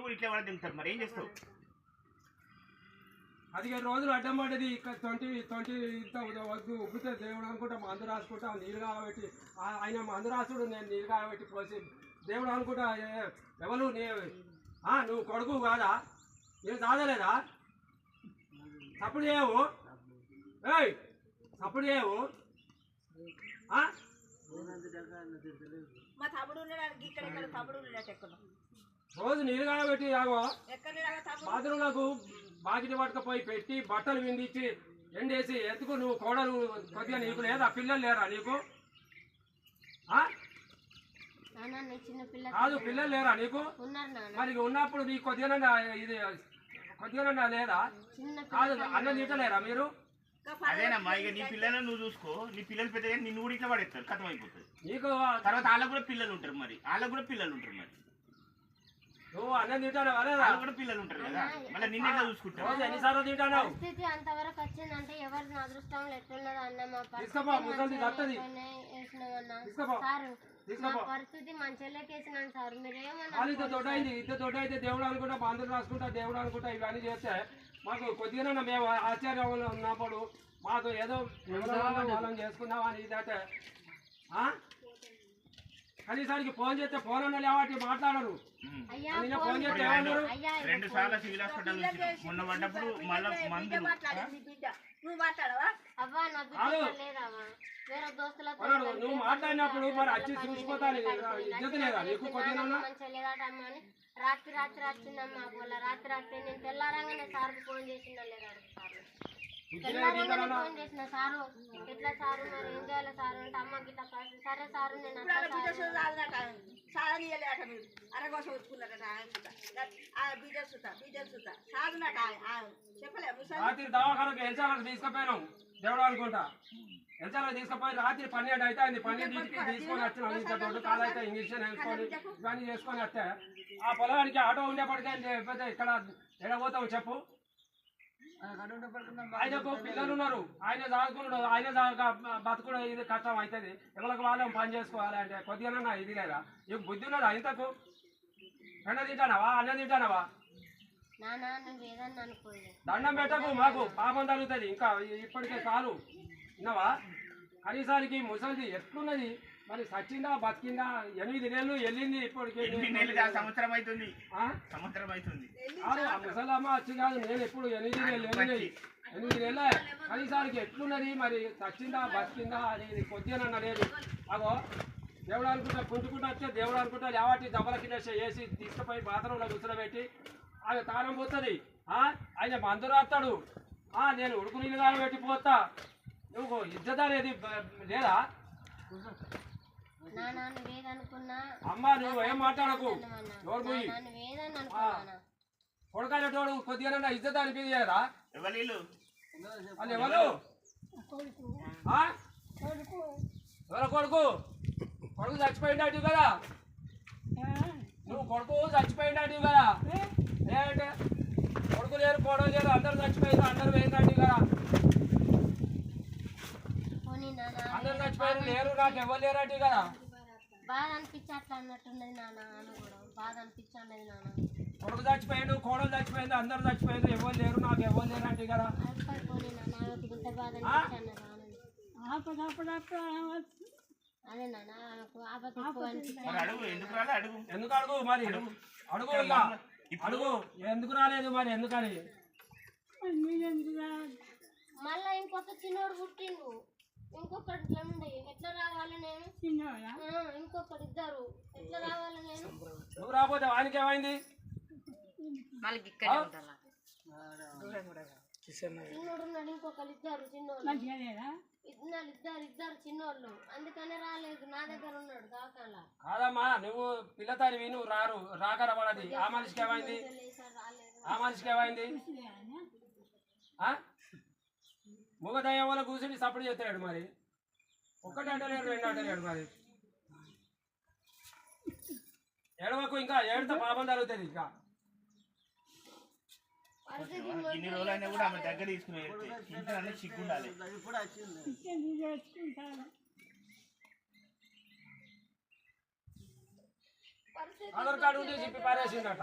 కూడా ఇట్లా వాడు దిగుతారు, మరి ఏం చేస్తావు? 15 రోజులు అడ్డం పడ్డది. 20 ఇంత వద్దు ఉబ్బితే దేవుడు అనుకుంటా మందు రాసుకుంటా నీళ్ళు కాబట్టి ఆయన మందు రాసుడు, నేను నీళ్ళు కాబట్టి పోసి దేవుడు అనుకుంటా. ఎవరు నువ్వు కొడుకు కాదా? నేను సాధలేదా? సప్పుడు చేయవు, సప్పుడు చేయవు. రోజు నీళ్ళు కాబట్టి బాత్రూంలకు బాకిటి పట్టుకపోయి పెట్టి బట్టలు విందించి ఎండేసి ఎందుకు నువ్వు కోడలు కొద్దిగా నీకు లేదా? పిల్లలు లేరా నీకు? కాదు, పిల్లలు లేరా నీకు? మరి ఉన్నప్పుడు నీకు కొద్దిగా ఇది కొద్దిగా లేదా? కాదు, అన్నం తింటలేరా మీరు? అదేనమ్మా, ఇక నీ పిల్లలను నువ్వు చూసుకో. నీ పిల్లలు పెద్దగా నిన్ను కూడా ఇట్లా పడేస్తారు, కథం అయిపోతుంది. నీకు తర్వాత వాళ్ళకు కూడా పిల్లలు ఉంటారు, మరి వాళ్ళకు కూడా పిల్లలు ఉంటారు. మరి నువ్వు అన్నం తింటాను వాళ్ళు కూడా పిల్లలు ఉంటారు కదా, మళ్ళీ నిన్న ఎట్లా చూసుకుంటావు? ఎన్నిసార్లు తింటాను? పరిస్థితి అంతవరకు వచ్చిందంటే ఎవరి అదృష్టం ఎట్లున్నది అన్న పరిస్థితి మంచిలోకేసినాను సార్. మీరేమన్నా తోటైంది ఇంత తోటైతే దేవుడు అనుకుంటా బాంధులు రాసుకుంటా దేవుడు అనుకుంటా ఇవన్నీ చేస్తే మాకు కొద్దిగా మేము ఆశ్చర్యంలో ఉన్నప్పుడు మాకు ఏదో వాళ్ళం చేసుకున్నావా అని ఇదైతే కనీసానికి ఫోన్ చేస్తే ఫోన్ అన్న లేవాటి మాట్లాడరు. ఫోన్ చేస్తే ఏమన్నారు? 2 సార్లు సివిల్ హాస్పిటల్ మొన్న పడ్డప్పుడు మళ్ళీ మందులు నువ్వు మాట్లాడినప్పుడు మరి వచ్చి చూసిపోతాను ఇజ్జత్ లేదా నీకు? కొద్దిగా రాత్రి వచ్చిందమ్మా రాత్రి నేను తెల్లారంగానే సార్కి ఫోన్ చేసిందా లేదా ఫోన్ చేసిన సారు ఎట్లా సారు మరి ఏం చేయాలి సారు అంటే అమ్మకి ఇట్లా సరే సారు నేను రాత్రి దవాఖానకు ఎల్చాలకు తీసుకుపోయినాం దేవుడు అనుకుంటా. ఎల్చాలకు తీసుకుపోయి రాత్రి 12 అయితే అయింది. 12 తీసుకొని వచ్చిన కాలు అయితే ఇంజక్షన్ వేసుకొని ఇవన్నీ చేసుకొని వస్తే ఆ పొలానికి ఆటో ఉండేప్పటికే లేకపోతే ఇక్కడ ఎడబోతాం చెప్పు. ఆయనకు పిల్లలు ఉన్నారు, ఆయన చదువుకున్నాడు, ఆయన బతుకుడు ఇది కష్టం అవుతుంది. ఎవరికి వాళ్ళం పని చేసుకోవాలి అంటే కొద్దిగా ఇది లేదా? నీకు బుద్ధి ఉన్నదా? ఇంతకు ఎండ తింటానవా? అన్నం తింటానవా? దండం పెట్టకు, మాకు పాపం తగ్గుతుంది. ఇంకా ఇప్పటికే చాలు విన్నావా? కనీసానికి ముసలిది ఎట్లున్నది మరి? సచ్చిందా బతికిందా? 8 నెలలు వెళ్ళింది, ఇప్పటికే సంవత్సరం అవుతుంది. ఆ ముసలమ్మ వచ్చి కాదు, నేను ఎప్పుడు 8 నెలలు వెళ్ళినాయి. 8 నెలలే కనీసానికి ఎట్లున్నది మరి? సచ్చిందా బతికిందా అనేది కొద్దిగా లేదు. అగో దేవుడు అనుకుంటా కుంటుకుంటూ వచ్చే దేవుడు అనుకుంటా లేవాటి దెబ్బల కింద వేసి తీసుకుపోయి బాత్రూంలో కూర్చోబెట్టి ఆమె తానం పోతుంది. ఆయన మందు రాస్తాడు, నేను ఉడుకు నీళ్ళు కానీ పెట్టి పోతా. నువ్వు ఇజ్జత అనేది లేదా? అమ్మా నువ్వు ఏం మాట్లాడకు. ఎవరు పోయి కొడుకనేటోడు కొద్దిగా ఇజ్జత అనిపించలేదా? వాళ్ళు ఎవరు? ఎవరు కొడుకు? కొడుకు చచ్చిపోయిండు కదా నువ్వు? కొడుకు చచ్చిపోయిండు కదా? ఏంటంటే కొడుకు లేరు కోడలు లేరు అందరు చచ్చిపోయారు, అందరు పోయిందండి కదా? అందరు చచ్చిపోయారు, లేరు నాకు ఎవరు లేరంటే కదా? బాధ అనిపించి అట్లా అన్నట్టున్నది నాన్న, కూడా బాధ అనిపించండి నాన్న. కొడుకు చచ్చిపోయాడు, కోడలు చచ్చిపోయింది, అందరు చచ్చిపోయారు, ఎవరు లేరు నాకు ఎవరు లేరంటే కదా? అదే నాన్న ఎందుకు అడుగు మరి? అడుగు అడుగు ఎందుకు రాలేదు మరి? ఎందుకని మళ్ళా ఇంకొక చిన్నోడు పుట్టిండు, ఇంకొకటి ఎట్లా రావాలి నేను? ఇంకొకటి ఇద్దరు ఎట్లా రావాలి నేను? నువ్వు రాకపోతే వానికి ఏమైంది? చిన్నోడు ఉన్నాడు, ఇంకొకరు ఇద్దరు చిన్నోళ్ళు, ఇద్దరు చిన్నోళ్ళు, అందుకనే రాలేదు. నా దగ్గర ఉన్నాడు దాకాల. కాదమ్మా నువ్వు పిల్లతానివి, నువ్వు రాకరబడది. ఆ మనిషికి ఏమైంది? ఆ మనిషికి ఏమైంది? మూగదయ్యం వల్ల కూర్చుని సపోర్ట్ చేస్తాడు మరి. ఒక్కటి అంటలేడు, 2 అంటలేడు మరి. ఏడవకు, ఇంకా ఏడితే పాపం జరుగుతుంది. ఇంకా ఇన్ని రోజులైనా కూడా ఆమె దగ్గర తీసుకునే సిగ్గుండాలి. ఆధార్ కార్డు ఉంటే చెప్పి పారేసిందట.